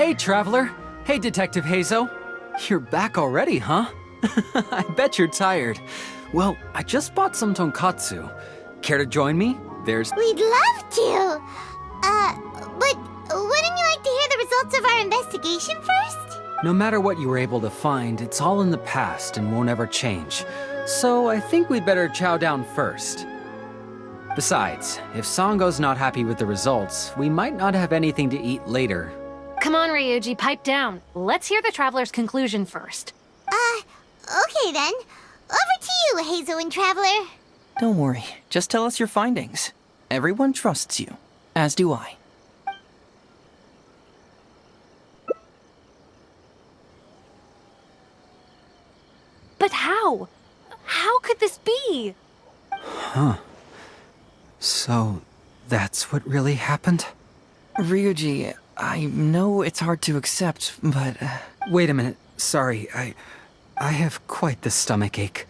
Hey, Traveler. Hey, Detective Heizou. You're back already, huh? I bet you're tired. Well, I just bought some tonkatsu. Care to join me? We'd love to! But wouldn't you like to hear the results of our investigation first? No matter what you were able to find, it's all in the past and won't ever change. So I think we'd better chow down first. Besides, if Sango's not happy with the results, we might not have anything to eat later. Come on, Ryuji, pipe down. Let's hear the Traveler's conclusion first. Okay then. Over to you, Heizou and Traveler. Don't worry, just tell us your findings. Everyone trusts you, as do I. But how? How could this be? Huh. So, that's what really happened? Ryuji, I know it's hard to accept, but... Wait a minute. Sorry, I have quite the stomach ache.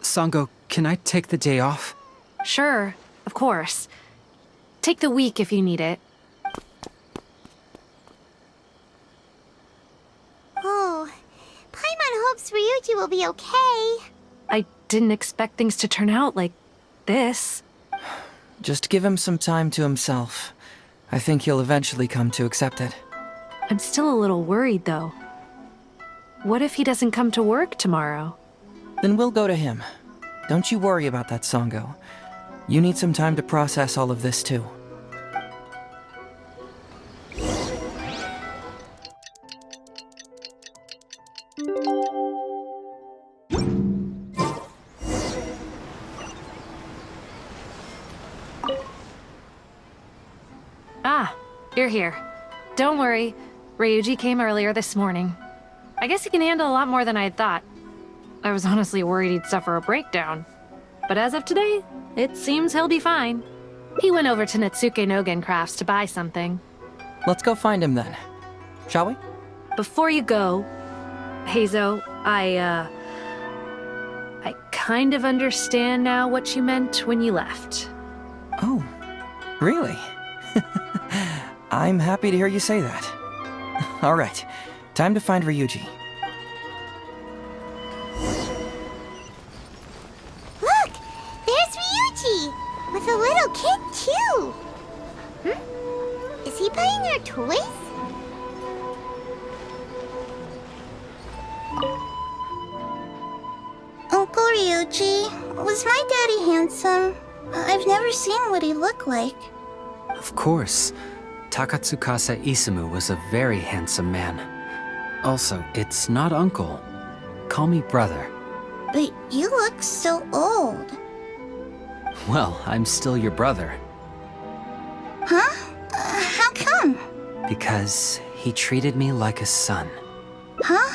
Sango, can I take the day off? Sure, of course. Take the week if you need it. Oh, Paimon hopes Ryuji will be okay. I didn't expect things to turn out like this. Just give him some time to himself. I think he'll eventually come to accept it. I'm still a little worried, though. What if he doesn't come to work tomorrow? Then we'll go to him. Don't you worry about that, Sango. You need some time to process all of this, too. Ah, you're here. Don't worry. Ryuji came earlier this morning. I guess he can handle a lot more than I had thought. I was honestly worried he'd suffer a breakdown. But as of today, it seems he'll be fine. He went over to Natsuke Nogen Crafts to buy something. Let's go find him then. Shall we? Before you go, Heizou, I kind of understand now what you meant when you left. Oh, really? I'm happy to hear you say that. All right, time to find Ryuji. Look! There's Ryuji! With a little kid, too! Is he buying our toys? Uncle Ryuji, was my daddy handsome? I've never seen what he looked like. Of course. Takatsukasa Isumu was a very handsome man. Also, it's not uncle. Call me brother. But you look so old. Well, I'm still your brother. Huh? How come? Because he treated me like a son. Huh?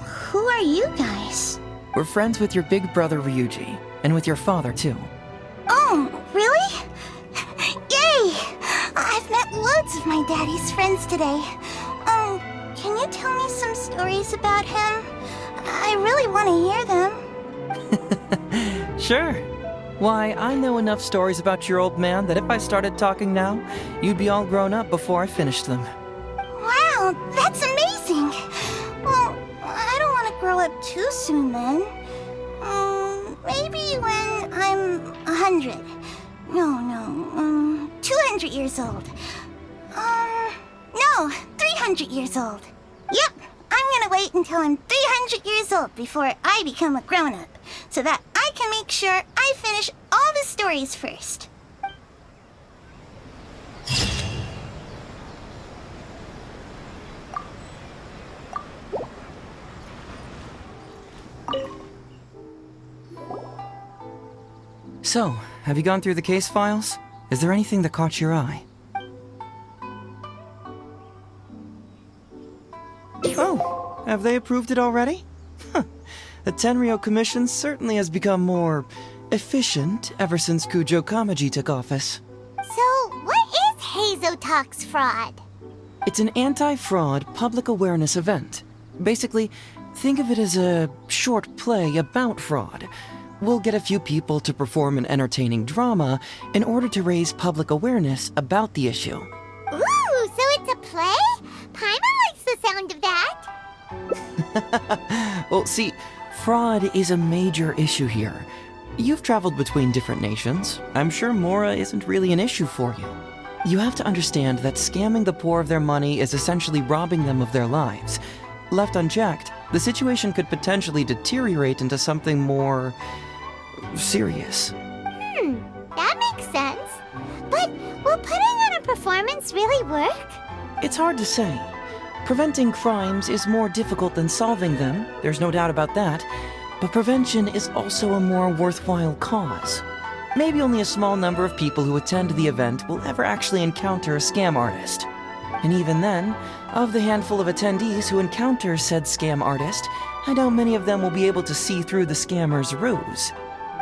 Who are you guys? We're friends with your big brother Ryuji, and with your father, too. Oh, really? Yay! I've met loads of my daddy's friends today. Can you tell me some stories about him? I really want to hear them. Sure. Why, I know enough stories about your old man that if I started talking now, you'd be all grown up before I finished them. Wow, that's amazing! Well, I don't want to grow up too soon then. Maybe when I'm 100. No, 200 years old. No, 300 years old. Yep, I'm gonna wait until I'm 300 years old before I become a grown-up, so that I can make sure I finish all the stories first. So, have you gone through the case files? Is there anything that caught your eye? Oh, have they approved it already? Huh. The Tenryo Commission certainly has become more efficient ever since Kujo Kamaji took office. So, what is Heizou Talks Fraud? It's an anti-fraud public awareness event. Basically, think of it as a short play about fraud. We'll get a few people to perform an entertaining drama in order to raise public awareness about the issue. Ooh, so it's a play? Paimon sound of that. Well, see, fraud is a major issue here. You've traveled between different nations. I'm sure Mora isn't really an issue for you. You have to understand that scamming the poor of their money is essentially robbing them of their lives. Left unchecked, the situation could potentially deteriorate into something more serious. That makes sense. But will putting on a performance really work? It's hard to say. Preventing crimes is more difficult than solving them, there's no doubt about that, but prevention is also a more worthwhile cause. Maybe only a small number of people who attend the event will ever actually encounter a scam artist. And even then, of the handful of attendees who encounter said scam artist, I doubt many of them will be able to see through the scammer's ruse.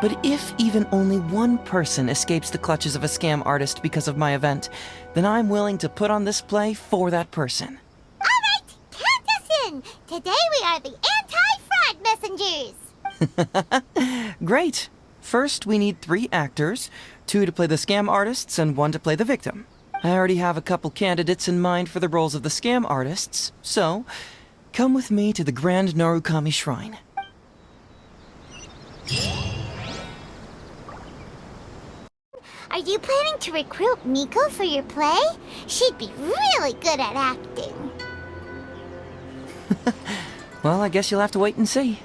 But if even only one person escapes the clutches of a scam artist because of my event, then I'm willing to put on this play for that person. All right, count us in. Today we are the anti-fraud messengers. Great! First, we need 3 actors, 2 to play the scam artists and 1 to play the victim. I already have a couple candidates in mind for the roles of the scam artists, so come with me to the Grand Narukami Shrine. Are you planning to recruit Miko for your play? She'd be really good at acting. Well, I guess you'll have to wait and see.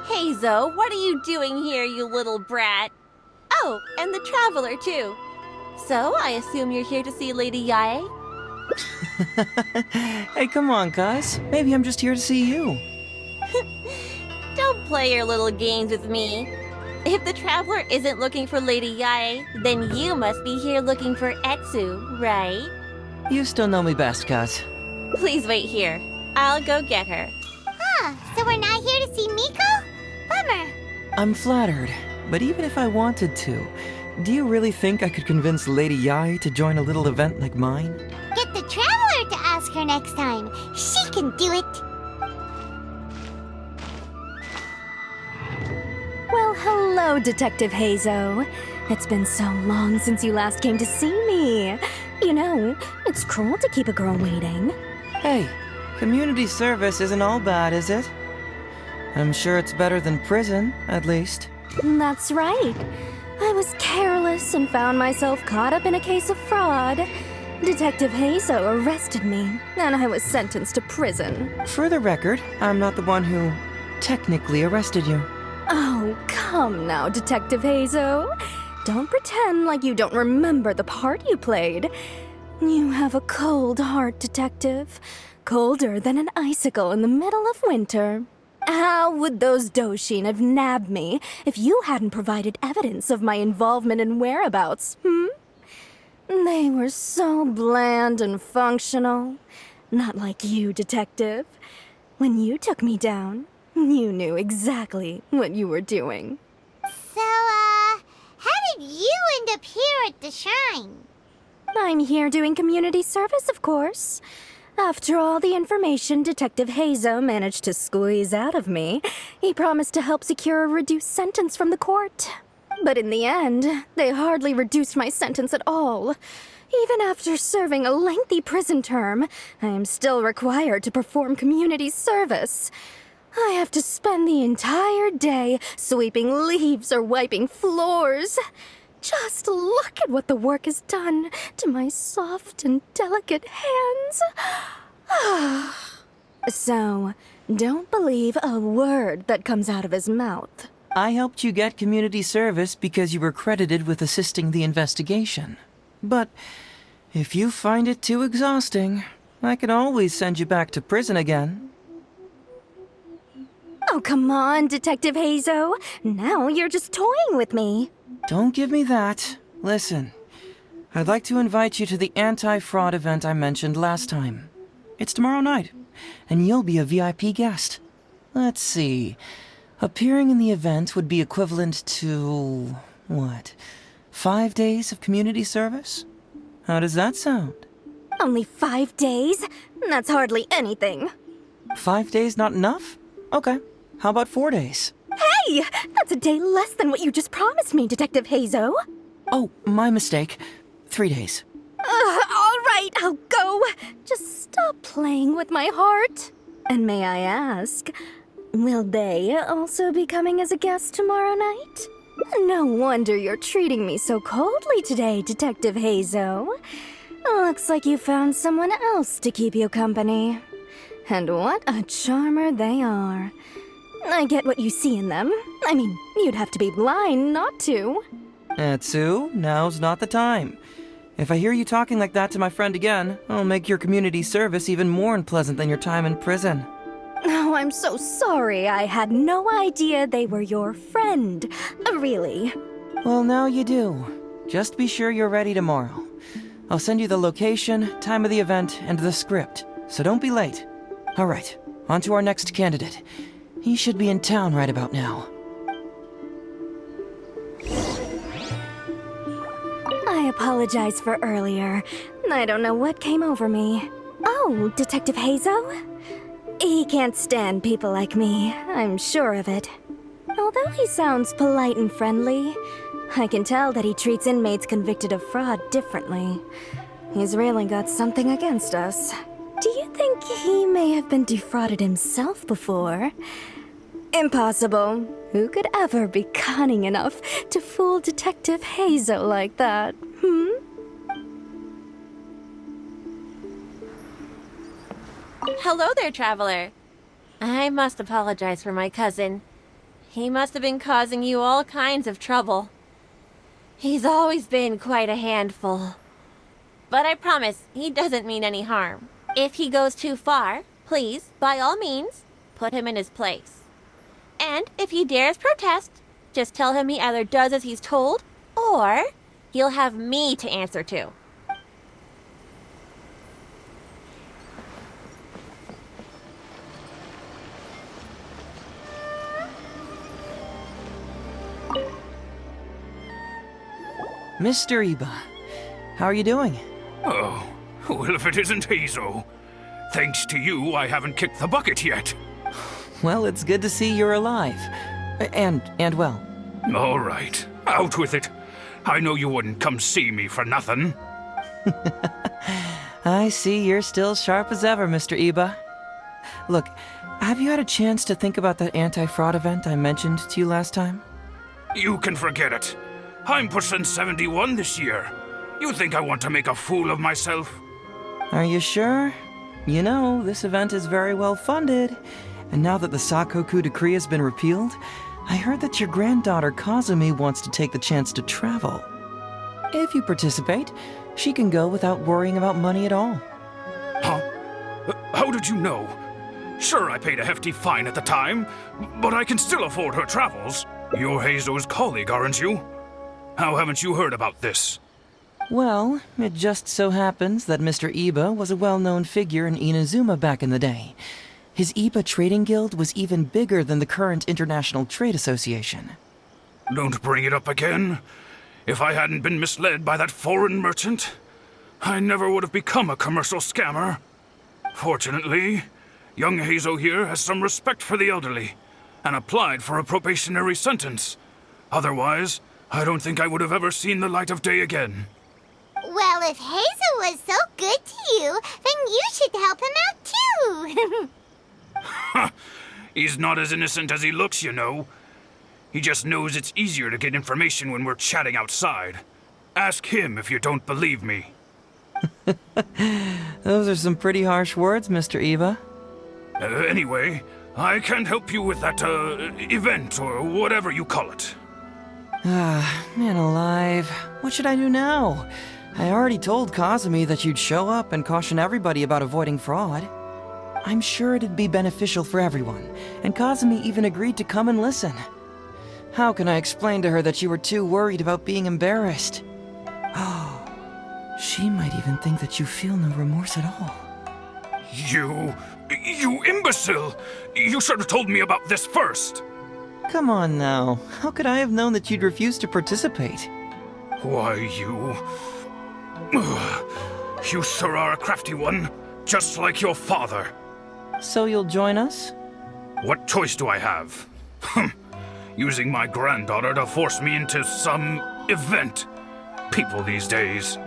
Heizou, what are you doing here, you little brat? Oh, and the Traveler, too. So, I assume you're here to see Lady Yae? Hey, come on, cuz. Maybe I'm just here to see you. Don't play your little games with me. If the Traveler isn't looking for Lady Yae, then you must be here looking for Etsu, right? You still know me best, cuz. Please wait here. I'll go get her. So we're not here to see Miko? Bummer. I'm flattered, but even if I wanted to, do you really think I could convince Lady Yae to join a little event like mine? Get the Traveler to ask her next time. She can do it. Well, hello, Detective Heizou. It's been so long since you last came to see me. You know, it's cruel to keep a girl waiting. Hey, community service isn't all bad, is it? I'm sure it's better than prison, at least. That's right. I was careless and found myself caught up in a case of fraud. Detective Heizou arrested me, and I was sentenced to prison. For the record, I'm not the one who technically arrested you. Oh, come now, Detective Heizou. Don't pretend like you don't remember the part you played. You have a cold heart, Detective. Colder than an icicle in the middle of winter. How would those Doshin have nabbed me if you hadn't provided evidence of my involvement and whereabouts, They were so bland and functional. Not like you, Detective. When you took me down, you knew exactly what you were doing. So, how did you end up here at the shrine? I'm here doing community service, of course. After all the information Detective Heizou managed to squeeze out of me, he promised to help secure a reduced sentence from the court. But in the end, they hardly reduced my sentence at all. Even after serving a lengthy prison term, I am still required to perform community service. I have to spend the entire day sweeping leaves or wiping floors. Just look at what the work has done to my soft and delicate hands. So, don't believe a word that comes out of his mouth. I helped you get community service because you were credited with assisting the investigation. But if you find it too exhausting, I can always send you back to prison again. Oh, come on, Detective Heizou. Now you're just toying with me. Don't give me that. Listen, I'd like to invite you to the anti-fraud event I mentioned last time. It's tomorrow night, and you'll be a VIP guest. Let's see. Appearing in the event would be equivalent to, what, 5 days of community service? How does that sound? Only 5 days? That's hardly anything. 5 days not enough? Okay, how about 4 days? Hey! That's a day less than what you just promised me, Detective Heizou. Oh, my mistake. 3 days. All right, I'll go. Just stop playing with my heart. And may I ask, will they also be coming as a guest tomorrow night? No wonder you're treating me so coldly today, Detective Heizou. Looks like you found someone else to keep you company. And what a charmer they are. I get what you see in them. I mean, you'd have to be blind not to. Etsu, now's not the time. If I hear you talking like that to my friend again, I'll make your community service even more unpleasant than your time in prison. Oh, I'm so sorry. I had no idea they were your friend. Really. Well, now you do. Just be sure you're ready tomorrow. I'll send you the location, time of the event, and the script, so don't be late. All right, on to our next candidate. He should be in town right about now. I apologize for earlier. I don't know what came over me. Oh, Detective Heizou? He can't stand people like me, I'm sure of it. Although he sounds polite and friendly, I can tell that he treats inmates convicted of fraud differently. He's really got something against us. Do you think he may have been defrauded himself before? Impossible. Who could ever be cunning enough to fool Detective Heizou like that, Hello there, traveler. I must apologize for my cousin. He must have been causing you all kinds of trouble. He's always been quite a handful. But I promise, he doesn't mean any harm. If he goes too far, please, by all means, put him in his place. And if he dares protest, just tell him he either does as he's told, or he'll have me to answer to. Mr. Iba, how are you doing? Oh, well, if it isn't Heizou. Thanks to you, I haven't kicked the bucket yet. Well, it's good to see you're alive. And well. All right, out with it. I know you wouldn't come see me for nothing. I see you're still sharp as ever, Mr. Iba. Look, have you had a chance to think about that anti-fraud event I mentioned to you last time? You can forget it. I'm pushing 71 this year. You think I want to make a fool of myself? Are you sure? You know, this event is very well funded. And now that the Sakoku decree has been repealed, I heard that your granddaughter Kazumi wants to take the chance to travel. If you participate, she can go without worrying about money at all. Huh? How did you know? Sure, I paid a hefty fine at the time, but I can still afford her travels. You're Heizou's colleague, aren't you? How haven't you heard about this? Well, it just so happens that Mr. Iba was a well-known figure in Inazuma back in the day. His Iba Trading Guild was even bigger than the current International Trade Association. Don't bring it up again. If I hadn't been misled by that foreign merchant, I never would have become a commercial scammer. Fortunately, young Heizou here has some respect for the elderly and applied for a probationary sentence. Otherwise, I don't think I would have ever seen the light of day again. Well, if Heizou was so good to you, then you should help him out too. He's not as innocent as he looks, you know. He just knows it's easier to get information when we're chatting outside. Ask him if you don't believe me. Those are some pretty harsh words, Mr. Iba. Anyway, I can't help you with that, event or whatever you call it. Man alive. What should I do now? I already told Kazumi that you'd show up and caution everybody about avoiding fraud. I'm sure it'd be beneficial for everyone, and Kazumi even agreed to come and listen. How can I explain to her that you were too worried about being embarrassed? Oh, she might even think that you feel no remorse at all. You imbecile! You should have told me about this first! Come on now. How could I have known that you'd refuse to participate? Why, you sure are a crafty one, just like your father. So you'll join us? What choice do I have? Using my granddaughter to force me into some event. People these days.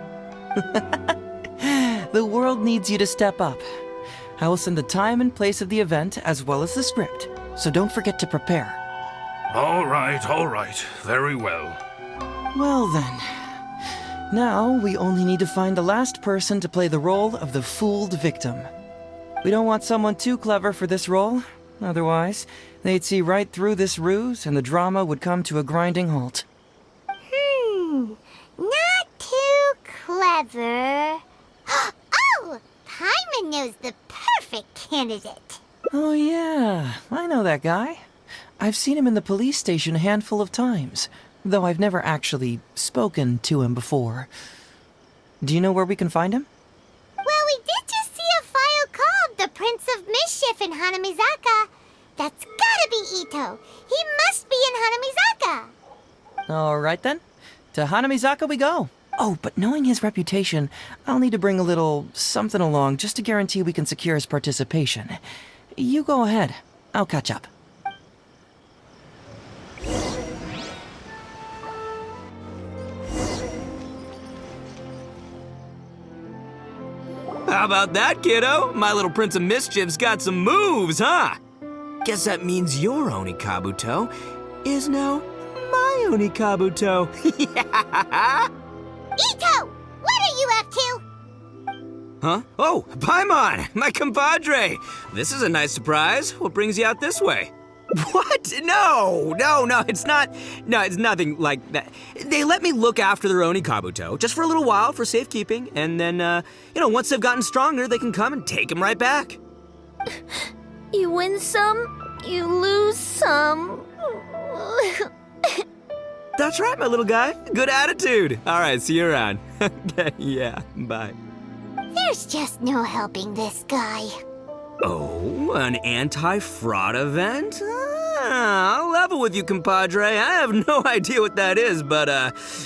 The world needs you to step up. I will send the time and place of the event as well as the script, so don't forget to prepare. All right, very well. Well then. Now we only need to find the last person to play the role of the fooled victim. We don't want someone too clever for this role, otherwise they'd see right through this ruse and the drama would come to a grinding halt. Not too clever. Oh! Paimon knows the perfect candidate. Oh yeah, I know that guy. I've seen him in the police station a handful of times, though I've never actually spoken to him before. Do you know where we can find him? Well, we did just see a file called The Prince of Mischief in Hanamizaka. That's gotta be Ito. He must be in Hanamizaka. Alright then. To Hanamizaka we go. Oh, but knowing his reputation, I'll need to bring a little something along just to guarantee we can secure his participation. You go ahead. I'll catch up. How about that, kiddo? My little Prince of Mischief's got some moves, huh? Guess that means your Onikabuto is now my Onikabuto. Yeah! Ito! What are you up to? Huh? Oh, Paimon, my compadre. This is a nice surprise. What brings you out this way? What? No, it's not. No, it's nothing like that. They let me look after their Onikabuto just for a little while for safekeeping, and then, once they've gotten stronger, they can come and take him right back. You win some, you lose some. That's right, my little guy. Good attitude. All right, see you around. Okay, yeah, bye. There's just no helping this guy. Oh, an anti-fraud event? I'll level with you, compadre. I have no idea what that is, but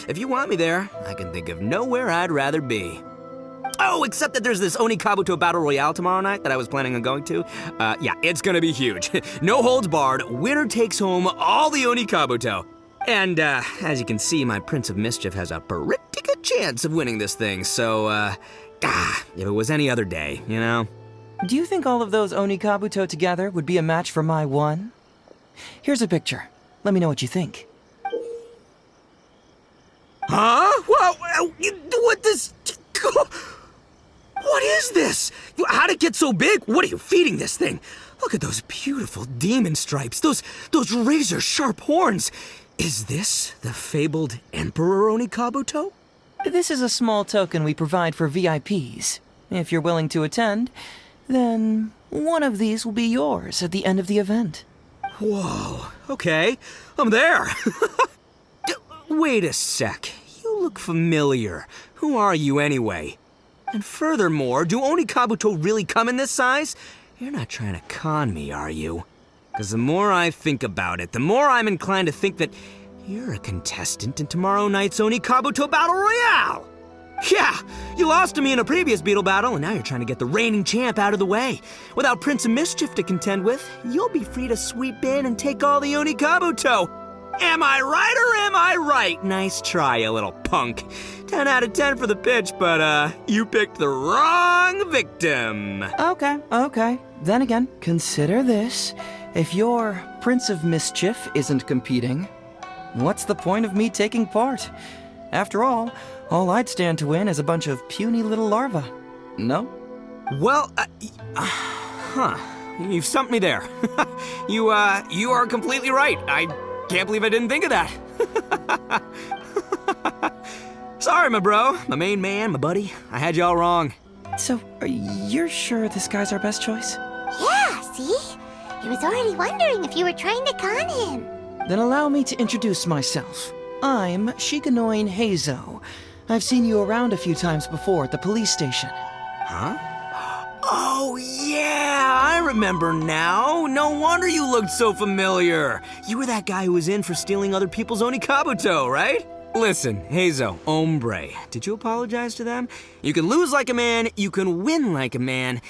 if you want me there, I can think of nowhere I'd rather be. Oh, except that there's this Onikabuto Battle Royale tomorrow night that I was planning on going to. Yeah, it's gonna be huge. No holds barred, winner takes home all the Onikabuto. And as you can see, my Prince of Mischief has a pretty good chance of winning this thing, so, if it was any other day, you know? Do you think all of those Onikabuto together would be a match for my one? Here's a picture. Let me know what you think. Huh? Whoa, what this? What is this? How'd it get so big? What are you feeding this thing? Look at those beautiful demon stripes, those razor-sharp horns. Is this the fabled Emperor Onikabuto? This is a small token we provide for VIPs. If you're willing to attend, then one of these will be yours at the end of the event. Whoa, okay, I'm there. Wait a sec, you look familiar. Who are you anyway? And furthermore, do Onikabuto really come in this size? You're not trying to con me, are you? Because the more I think about it, the more I'm inclined to think that you're a contestant in tomorrow night's Onikabuto Battle Royale! Yeah, you lost to me in a previous beetle battle, and now you're trying to get the reigning champ out of the way. Without Prince of Mischief to contend with, you'll be free to sweep in and take all the Onikabuto. Am I right or am I right? Nice try, you little punk. 10 out of 10 for the pitch, but you picked the wrong victim. Okay. Then again, consider this. If your Prince of Mischief isn't competing, what's the point of me taking part? After all I'd stand to win is a bunch of puny little larvae. No? Well, you've stumped me there. You are completely right. I can't believe I didn't think of that. Sorry, my bro, my main man, my buddy. I had you all wrong. So, are you sure this guy's our best choice? Yeah, see? He was already wondering if you were trying to con him. Then allow me to introduce myself. I'm Shikanoin Heizou. I've seen you around a few times before at the police station. Huh? Oh, yeah, I remember now. No wonder you looked so familiar. You were that guy who was in for stealing other people's Onikabuto, right? Listen, Heizou, hombre, did you apologize to them? You can lose like a man, you can win like a man.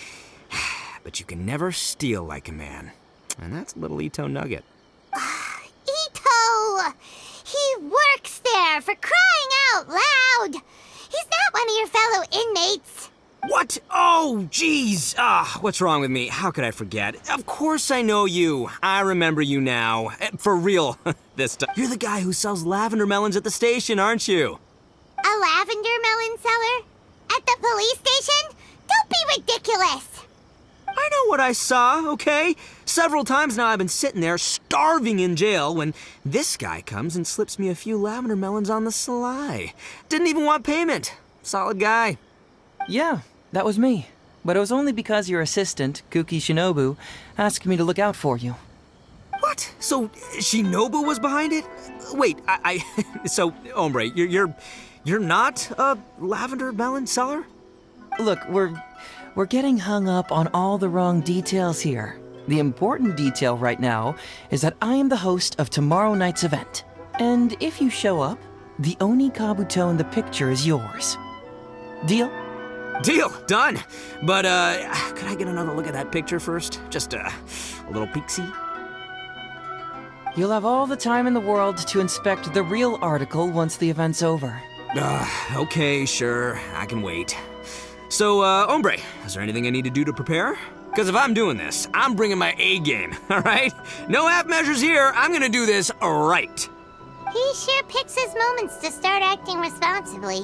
but you can never steal like a man. And that's a little Ito nugget. Ito! He works there, for crying out loud! He's not one of your fellow inmates. What? Oh, jeez. What's wrong with me? How could I forget? Of course I know you. I remember you now. For real, this time. You're the guy who sells lavender melons at the station, aren't you? A lavender melon seller? At the police station? Don't be ridiculous! I know what I saw, okay? Several times now I've been sitting there starving in jail when this guy comes and slips me a few lavender melons on the sly. Didn't even want payment. Solid guy. Yeah, that was me. But it was only because your assistant, Kuki Shinobu, asked me to look out for you. What? So Shinobu was behind it? Wait, so, hombre, you're not a lavender melon seller? Look, we're getting hung up on all the wrong details here. The important detail right now is that I am the host of tomorrow night's event. And if you show up, the Onikabuto in the picture is yours. Deal? Deal, done. But, could I get another look at that picture first? Just a little peek-see? You'll have all the time in the world to inspect the real article once the event's over. Okay, sure, I can wait. So, hombre, is there anything I need to do to prepare? Because if I'm doing this, I'm bringing my A game, all right? No half measures here, I'm gonna do this right. He sure picks his moments to start acting responsibly.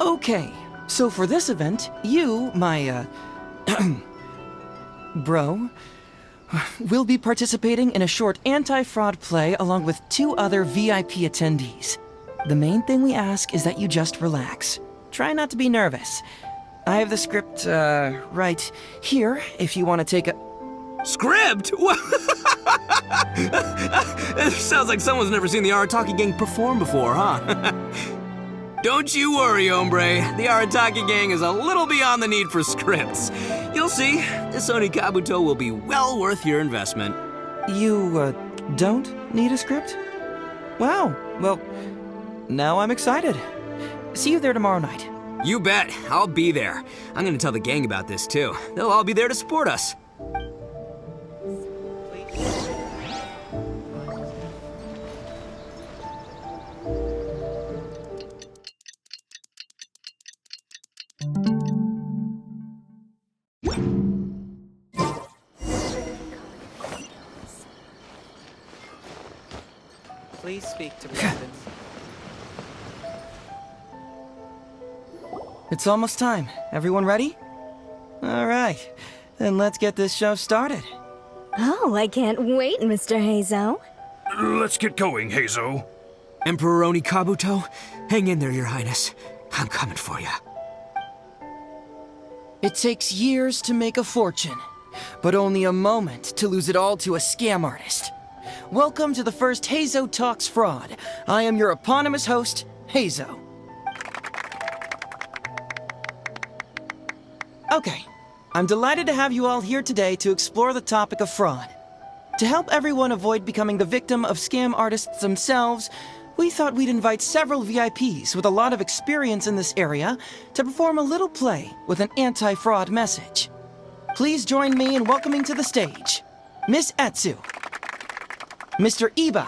Okay, so for this event, you, my, bro, will be participating in a short anti-fraud play along with 2 other VIP attendees. The main thing we ask is that you just relax. Try not to be nervous. I have the script, right here, if you want to take a... Script? What? It sounds like someone's never seen the Arataki Gang perform before, huh? Don't you worry, hombre. The Arataki Gang is a little beyond the need for scripts. You'll see, this Onikabuto will be well worth your investment. You, don't need a script? Wow, well, now I'm excited. See you there tomorrow night. You bet. I'll be there. I'm gonna tell the gang about this, too. They'll all be there to support us. Please speak to Brandon. It's almost time. Everyone ready? All right, then let's get this show started. Oh, I can't wait, Mr. Heizou. Let's get going, Heizou. Emperor Onikabuto, hang in there, Your Highness. I'm coming for you. It takes years to make a fortune, but only a moment to lose it all to a scam artist. Welcome to the first Heizou Talks Fraud. I am your eponymous host, Heizou. Okay, I'm delighted to have you all here today to explore the topic of fraud. To help everyone avoid becoming the victim of scam artists themselves, we thought we'd invite several VIPs with a lot of experience in this area to perform a little play with an anti-fraud message. Please join me in welcoming to the stage Miss Etsu, Mr. Iba,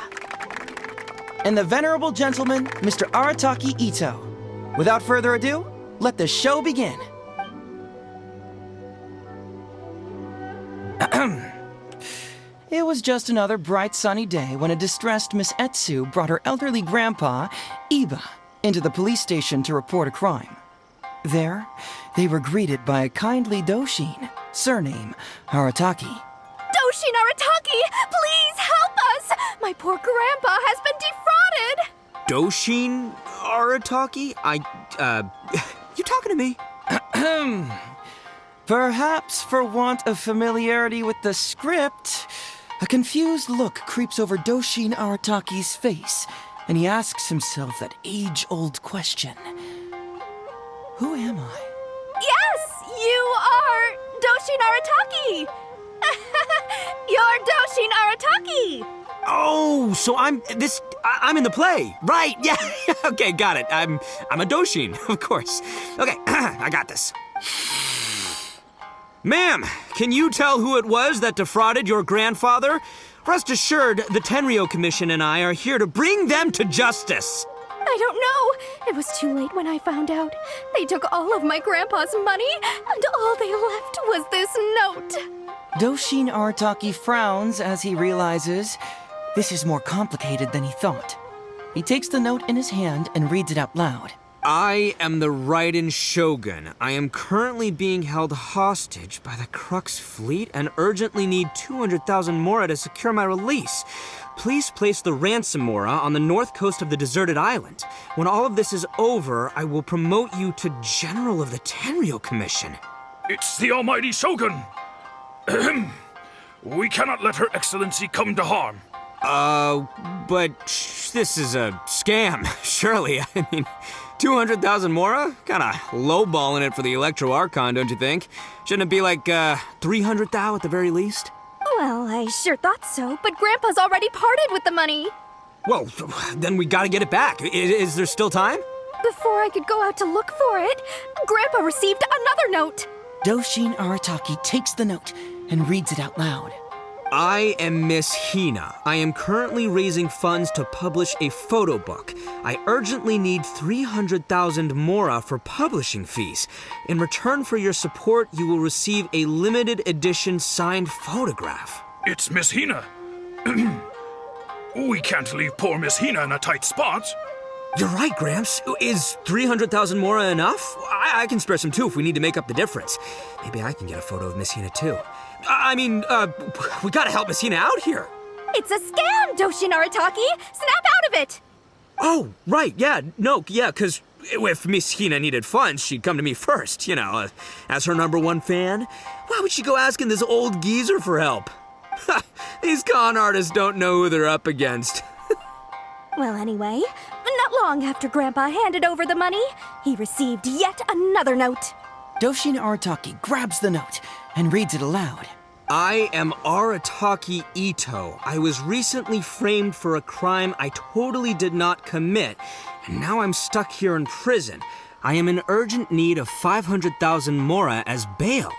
and the venerable gentleman, Mr. Arataki Ito. Without further ado, let the show begin. It was just another bright sunny day when a distressed Miss Etsu brought her elderly grandpa, Iba, into the police station to report a crime. There, they were greeted by a kindly Doshin, surname Arataki. Doshin Arataki, please help us! My poor grandpa has been defrauded! Doshin Arataki? You talking to me? Perhaps for want of familiarity with the script, a confused look creeps over Doshin Arataki's face, and he asks himself that age-old question. Who am I? Yes, you are Doshin Arataki! You're Doshin Arataki! Oh, so I'm in the play. Right, yeah. Okay, got it. I'm a Doshin, of course. Okay, I got this. Ma'am, can you tell who it was that defrauded your grandfather? Rest assured, the Tenryo Commission and I are here to bring them to justice. I don't know. It was too late when I found out. They took all of my grandpa's money, and all they left was this note. Doshin Arataki frowns as he realizes this is more complicated than he thought. He takes the note in his hand and reads it out loud. I am the Raiden Shogun. I am currently being held hostage by the Crux fleet and urgently need 200,000 mora to secure my release. Please place the ransom mora on the north coast of the deserted island. When all of this is over, I will promote you to General of the Tenryo Commission. It's the almighty Shogun! Ahem. We cannot let Her Excellency come to harm. But this is a scam, surely. I mean, 200,000 mora? Kinda lowballing it for the Electro Archon, don't you think? Shouldn't it be like, 300 thou at the very least? Well, I sure thought so, but Grandpa's already parted with the money. Well, then we gotta get it back. Is there still time? Before I could go out to look for it, Grandpa received another note. Doshin Arataki takes the note and reads it out loud. I am Miss Hina. I am currently raising funds to publish a photo book. I urgently need 300,000 mora for publishing fees. In return for your support, you will receive a limited edition signed photograph. It's Miss Hina. We can't leave poor Miss Hina in a tight spot. You're right, Gramps. Is 300,000 mora enough? I can spare some too if we need to make up the difference. Maybe I can get a photo of Miss Hina too. We gotta help Miss Hina out here. It's a scam, Doshin Arataki! Snap out of it! Oh, right, because if Miss Hina needed funds, she'd come to me first, as her #1 fan. Why would she go asking this old geezer for help? These con artists don't know who they're up against. Well, anyway, not long after Grandpa handed over the money, he received yet another note. Doshin Arataki grabs the note and reads it aloud. I am Arataki Ito. I was recently framed for a crime I totally did not commit, and now I'm stuck here in prison. I am in urgent need of 500,000 mora as bail.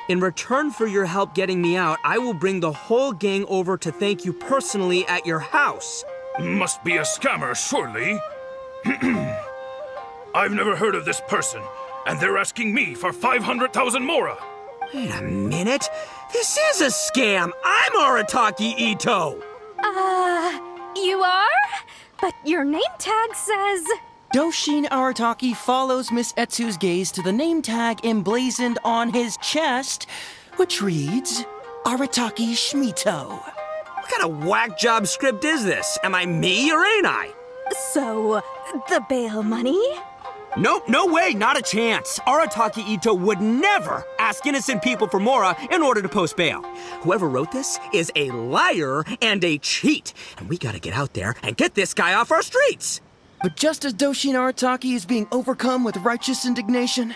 In return for your help getting me out, I will bring the whole gang over to thank you personally at your house. Must be a scammer, surely. I've never heard of this person, and they're asking me for 500,000 mora. Wait a minute. This is a scam. I'm Arataki Ito. You are? But your name tag says... Doshin Arataki follows Miss Etsu's gaze to the name tag emblazoned on his chest, which reads, Arataki Shmito. What kind of whack job script is this? Am I me or ain't I? So, the bail money? Nope, no way, not a chance. Arataki Ito would never ask innocent people for mora in order to post bail. Whoever wrote this is a liar and a cheat, and we gotta get out there and get this guy off our streets. But just as Doshin Arataki is being overcome with righteous indignation,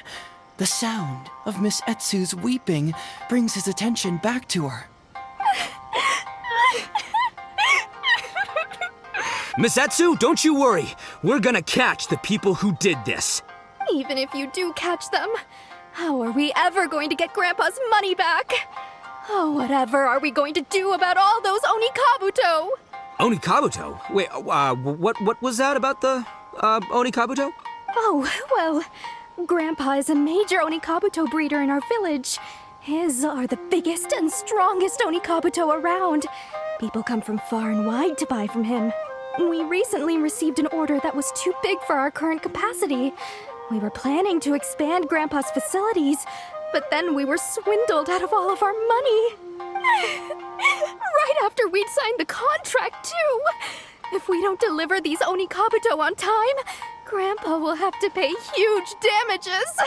the sound of Miss Etsu's weeping brings his attention back to her. Miss Etsu, don't you worry. We're gonna catch the people who did this. Even if you do catch them, how are we ever going to get Grandpa's money back? Oh, whatever are we going to do about all those Onikabuto? Onikabuto? Wait, what was that about the, Onikabuto? Oh, well, Grandpa is a major Onikabuto breeder in our village. His are the biggest and strongest Onikabuto around. People come from far and wide to buy from him. We recently received an order that was too big for our current capacity. We were planning to expand Grandpa's facilities, but then we were swindled out of all of our money. Right after we'd signed the contract, too. If we don't deliver these Onikabuto on time, Grandpa will have to pay huge damages.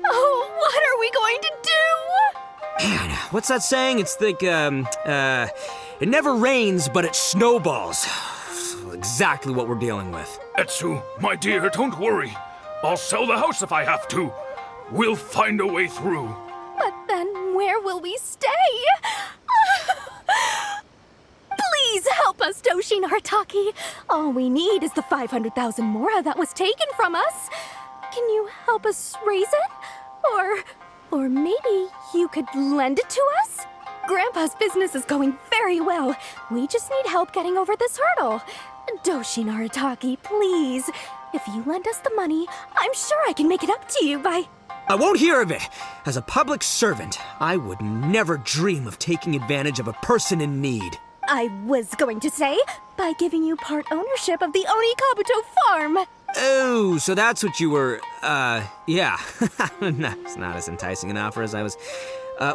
Oh, what are we going to do? Man, what's that saying? It's like, it never rains, but it snowballs. Exactly what we're dealing with. Etsu, my dear, don't worry. I'll sell the house if I have to. We'll find a way through. But then where will we stay? Please help us, Doshin Arataki. All we need is the 500,000 mora that was taken from us. Can you help us raise it? Or Or maybe you could lend it to us? Grandpa's business is going very well. We just need help getting over this hurdle. Doshi Naritaki, please. If you lend us the money, I'm sure I can make it up to you by... I won't hear of it. As a public servant, I would never dream of taking advantage of a person in need. I was going to say, by giving you part ownership of the Onikabuto farm. Oh, so that's what you were, yeah. It's not as enticing an offer as I was...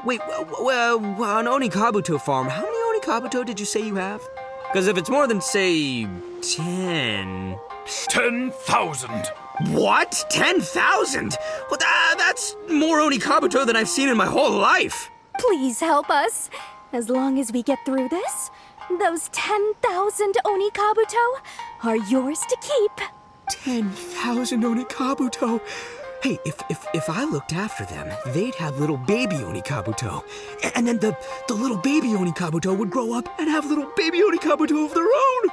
wait, on Onikabuto farm, how many Onikabuto did you say you have? Because if it's more than, say, 10... 10,000. What? 10,000? Well, that's more Onikabuto than I've seen in my whole life. Please help us. As long as we get through this, those 10,000 Onikabuto are yours to keep. 10,000 Onikabuto. Hey, if I looked after them, they'd have little baby Onikabuto. And then the little baby Onikabuto would grow up and have little baby Onikabuto of their own.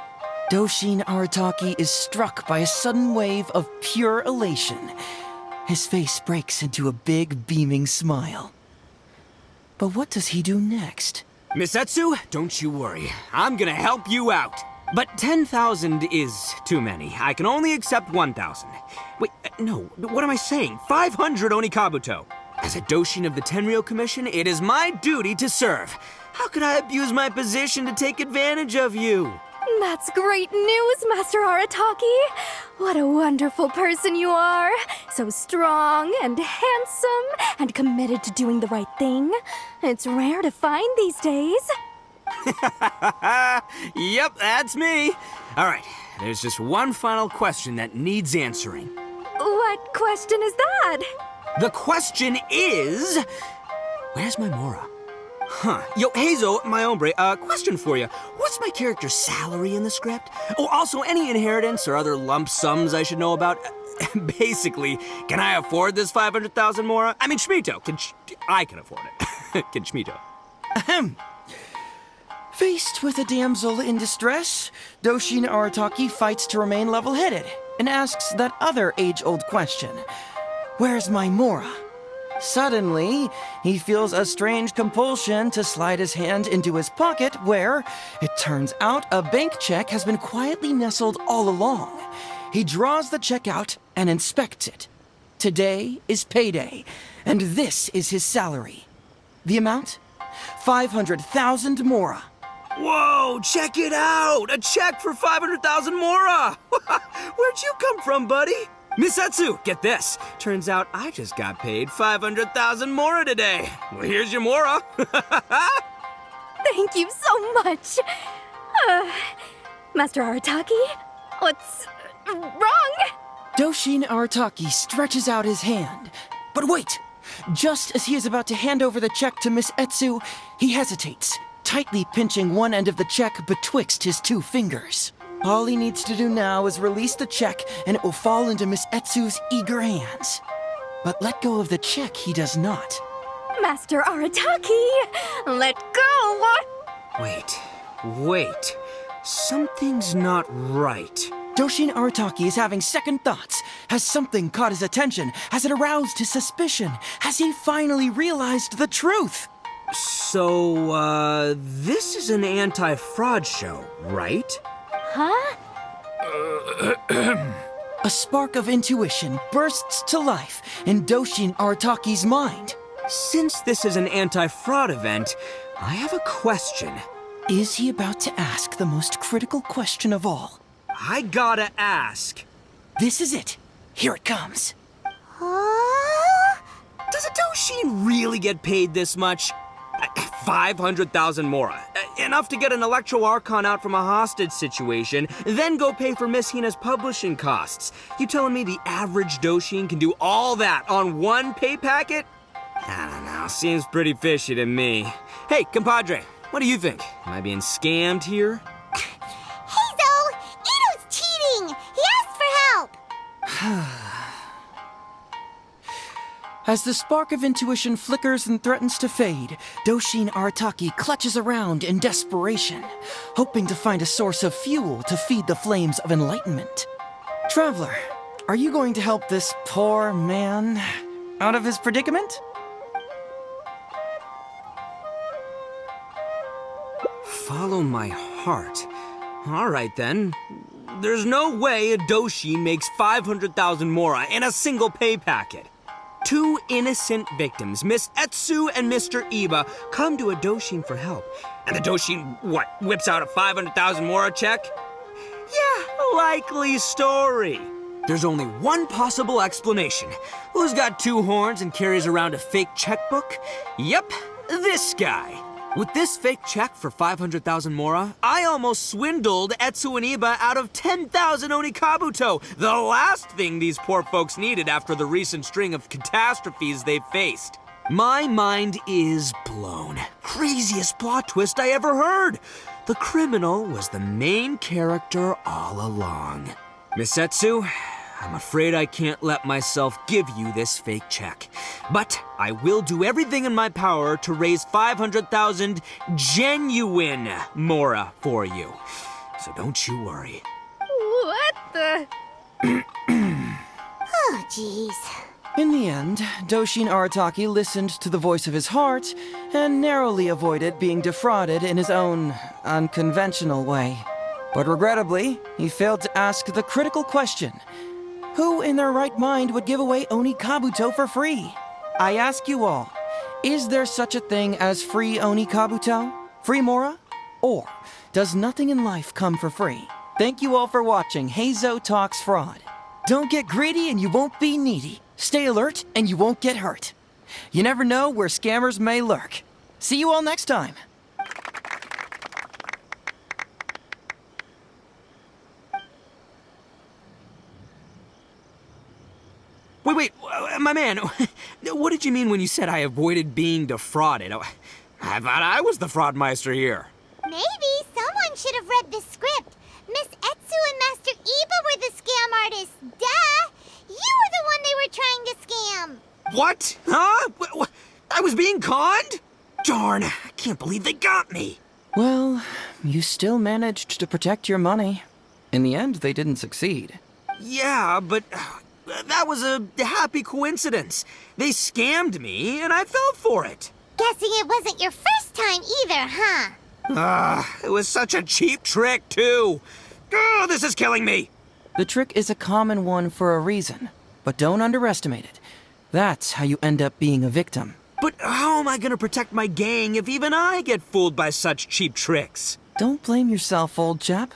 Doshin Arataki is struck by a sudden wave of pure elation. His face breaks into a big, beaming smile. But what does he do next? Miss Etsu, don't you worry. I'm gonna help you out. But 10,000 is too many. I can only accept 1,000. Wait, no, what am I saying? 500 Onikabuto. As a Doshin of the Tenryou Commission, it is my duty to serve. How could I abuse my position to take advantage of you? That's great news, Master Arataki. What a wonderful person you are. So strong and handsome and committed to doing the right thing. It's rare to find these days. Yep, that's me. All right, there's just one final question that needs answering. What question is that? The question is... Where's my Mora? Huh. Yo, Heizou, my hombre, question for you. What's my character's salary in the script? Oh, also, any inheritance or other lump sums I should know about? Basically, can I afford this 500,000 Mora? I mean, Shmito. I can afford it. Can Shmito? Ahem. Faced with a damsel in distress, Doshin Arataki fights to remain level-headed and asks that other age-old question. Where's my Mora? Suddenly, he feels a strange compulsion to slide his hand into his pocket where, it turns out, a bank check has been quietly nestled all along. He draws the check out and inspects it. Today is payday, and this is his salary. The amount? 500,000 Mora. Whoa, check it out! A check for 500,000 Mora! Where'd you come from, buddy? Miss Etsu, get this. Turns out I just got paid 500,000 Mora today. Well, here's your Mora. Thank you so much. Master Arataki, what's wrong? Doshin Arataki stretches out his hand. But wait! Just as he is about to hand over the check to Miss Etsu, he hesitates, tightly pinching one end of the check betwixt his two fingers. All he needs to do now is release the check, and it will fall into Miss Etsu's eager hands. But let go of the check he does not. Master Arataki, let go! Wait. Something's not right. Doshin Arataki is having second thoughts. Has something caught his attention? Has it aroused his suspicion? Has he finally realized the truth? So, this is an anti-fraud show, right? Huh? A spark of intuition bursts to life in Doshin Arataki's mind. Since this is an anti-fraud event, I have a question. Is he about to ask the most critical question of all? I gotta ask. This is it. Here it comes. Does a Doshin really get paid this much? 500,000 Mora. Enough to get an Electro Archon out from a hostage situation, then go pay for Miss Hina's publishing costs. You telling me the average Doshin can do all that on one pay packet? I don't know, seems pretty fishy to me. Hey, compadre, what do you think? Am I being scammed here? Heizou! Ito's cheating! He asked for help! As the spark of intuition flickers and threatens to fade, Doshin Arataki clutches around in desperation, hoping to find a source of fuel to feed the flames of enlightenment. Traveler, are you going to help this poor man out of his predicament? Follow my heart. All right, then. There's no way a Doshin makes 500,000 mora in a single pay packet. 2 innocent victims, Miss Etsu and Mr. Iba, come to a Doshin for help. And the Doshin, whips out a 500,000 mora check? Yeah, likely story. There's only one possible explanation. Who's got 2 horns and carries around a fake checkbook? Yep, this guy. With this fake check for 500,000 mora, I almost swindled Etsu and Iba out of 10,000 Onikabuto, the last thing these poor folks needed after the recent string of catastrophes they've faced. My mind is blown. Craziest plot twist I ever heard. The criminal was the main character all along. Miss Etsu, I'm afraid I can't let myself give you this fake check. But I will do everything in my power to raise 500,000 genuine mora for you. So don't you worry. What the? Oh, jeez. In the end, Doshin Arataki listened to the voice of his heart and narrowly avoided being defrauded in his own unconventional way. But regrettably, he failed to ask the critical question: who in their right mind would give away Onikabuto for free? I ask you all, is there such a thing as free Onikabuto? Free mora? Or does nothing in life come for free? Thank you all for watching Heizou Talks Fraud. Don't get greedy and you won't be needy. Stay alert and you won't get hurt. You never know where scammers may lurk. See you all next time. Wait, my man, what did you mean when you said I avoided being defrauded? I thought I was the fraudmeister here. Maybe someone should have read the script. Miss Etsu and Master Iba were the scam artists. Duh! You were the one they were trying to scam. What? Huh? I was being conned? Darn, I can't believe they got me. Well, you still managed to protect your money. In the end, they didn't succeed. Yeah, but that was a happy coincidence. They scammed me, and I fell for it. Guessing it wasn't your first time either, huh? It was such a cheap trick, too. Oh, this is killing me. The trick is a common one for a reason, but don't underestimate it. That's how you end up being a victim. But how am I gonna protect my gang if even I get fooled by such cheap tricks? Don't blame yourself, old chap.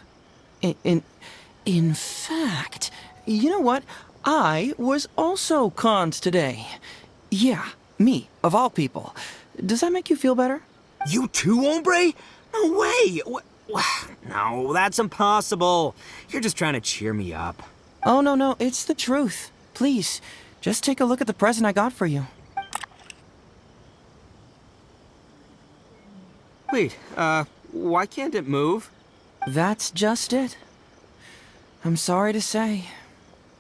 In fact, you know what? I was also conned today. Yeah, me, of all people. Does that make you feel better? You too, hombre? No way! No, that's impossible. You're just trying to cheer me up. Oh, no, it's the truth. Please, just take a look at the present I got for you. Wait, why can't it move? That's just it. I'm sorry to say,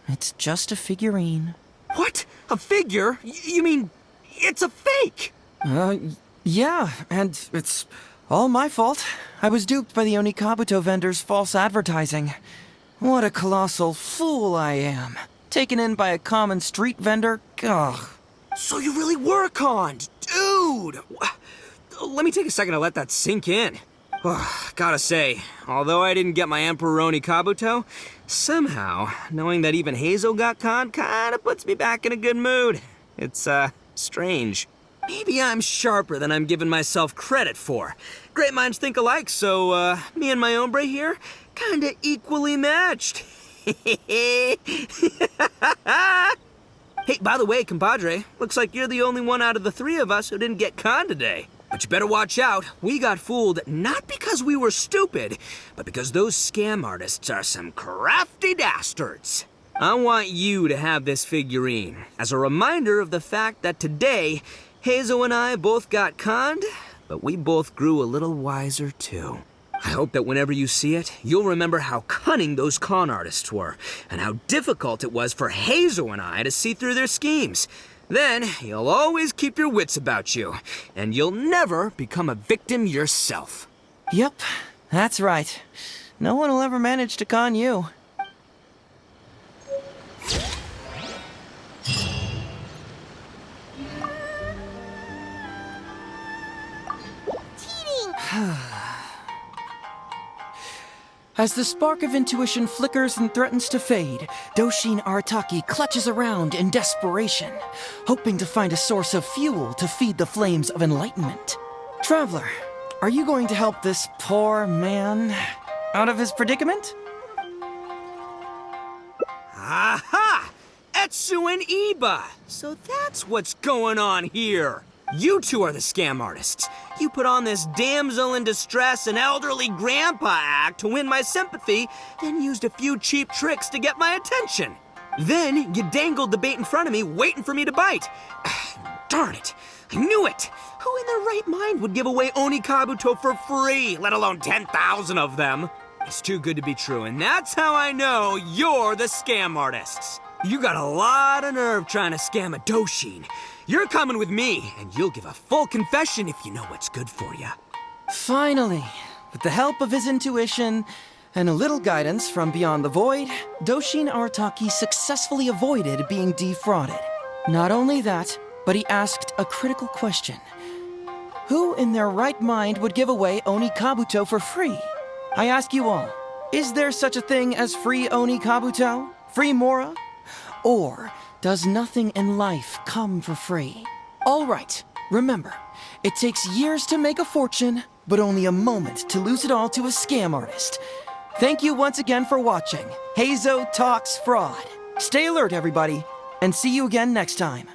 it's just a figurine. What? A figure? You mean it's a fake? Yeah, and it's all my fault. I was duped by the Onikabuto vendor's false advertising. What a colossal fool I am. Taken in by a common street vendor? Ugh. So you really were conned, dude! Let me take a second to let that sink in. Gotta say, although I didn't get my Emperor Onikabuto, somehow, knowing that even Heizou got conned kinda puts me back in a good mood. It's, strange. Maybe I'm sharper than I'm giving myself credit for. Great minds think alike, so, me and my hombre here, kinda equally matched. Hey, by the way, compadre, looks like you're the only one out of the 3 of us who didn't get conned today. But you better watch out. We got fooled not because we were stupid, but because those scam artists are some crafty dastards. I want you to have this figurine as a reminder of the fact that today, Heizou and I both got conned, but we both grew a little wiser too. I hope that whenever you see it, you'll remember how cunning those con artists were, and how difficult it was for Heizou and I to see through their schemes. Then, you'll always keep your wits about you, and you'll never become a victim yourself. Yep, that's right. No one will ever manage to con you. Cheating! As the spark of intuition flickers and threatens to fade, Doshin Arataki clutches around in desperation, hoping to find a source of fuel to feed the flames of enlightenment. Traveler, are you going to help this poor man out of his predicament? Aha! Etsu and Iba! So that's what's going on here. You two are the scam artists. You put on this damsel in distress and elderly grandpa act to win my sympathy, then used a few cheap tricks to get my attention. Then you dangled the bait in front of me, waiting for me to bite. Darn it! I knew it! Who in their right mind would give away Onikabuto for free, let alone 10,000 of them? It's too good to be true, and that's how I know you're the scam artists. You got a lot of nerve trying to scam a Doshin. You're coming with me, and you'll give a full confession if you know what's good for you. Finally, with the help of his intuition and a little guidance from beyond the void, Doshin Arataki successfully avoided being defrauded. Not only that, but he asked a critical question. Who in their right mind would give away Onikabuto for free? I ask you all, is there such a thing as free Onikabuto? Free Mora? Or does nothing in life come for free? All right, remember, it takes years to make a fortune, but only a moment to lose it all to a scam artist. Thank you once again for watching Heizou Talks Fraud. Stay alert, everybody, and see you again next time.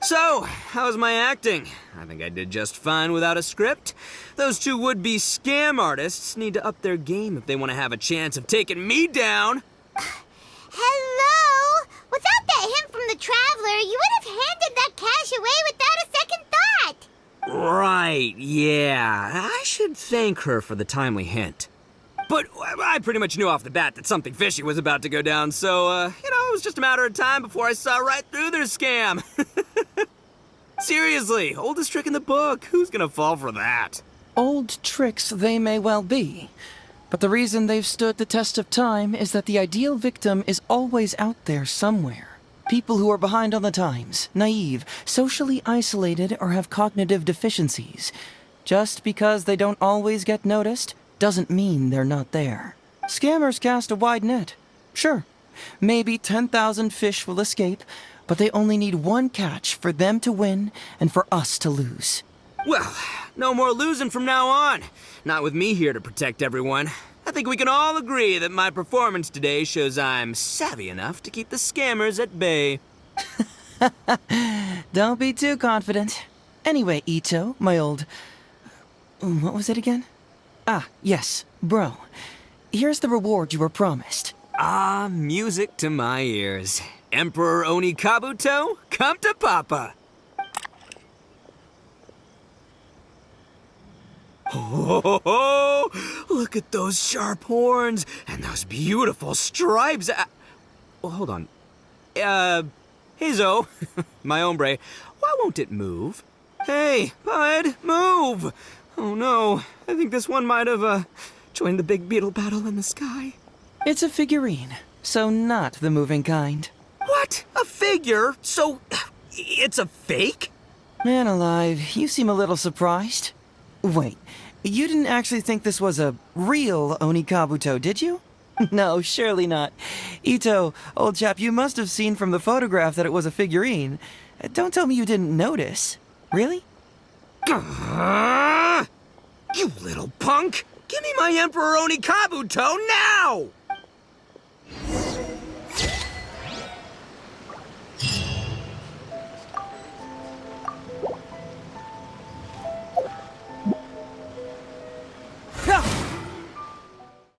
So, how's my acting? I think I did just fine without a script. Those two would-be scam artists need to up their game if they want to have a chance of taking me down. Hello? Without that hint from the Traveler, you would have handed that cash away without a second thought. Right, yeah. I should thank her for the timely hint. But I pretty much knew off the bat that something fishy was about to go down, so, it was just a matter of time before I saw right through their scam. Seriously, oldest trick in the book. Who's gonna fall for that? Old tricks they may well be, but the reason they've stood the test of time is that the ideal victim is always out there somewhere. People who are behind on the times, naive, socially isolated, or have cognitive deficiencies. Just because they don't always get noticed doesn't mean they're not there. Scammers cast a wide net. Sure, maybe 10,000 fish will escape, but they only need one catch for them to win and for us to lose. Well, no more losing from now on. Not with me here to protect everyone. I think we can all agree that my performance today shows I'm savvy enough to keep the scammers at bay. Don't be too confident. Anyway, Ito, my old... What was it again? Ah, yes, bro. Here's the reward you were promised. Ah, music to my ears. Emperor Onikabuto, come to Papa. Oh, look at those sharp horns and those beautiful stripes. Well, hold on. Heizou, my hombre, why won't it move? Hey, bud, move! Oh no, I think this one might have, joined the big beetle battle in the sky. It's a figurine, so not the moving kind. What? A figure? So, it's a fake? Man alive, you seem a little surprised. Wait, you didn't actually think this was a real Onikabuto, did you? No, surely not. Ito, old chap, you must have seen from the photograph that it was a figurine. Don't tell me you didn't notice. Really? You little punk! Give me my Emperor Onikabuto now!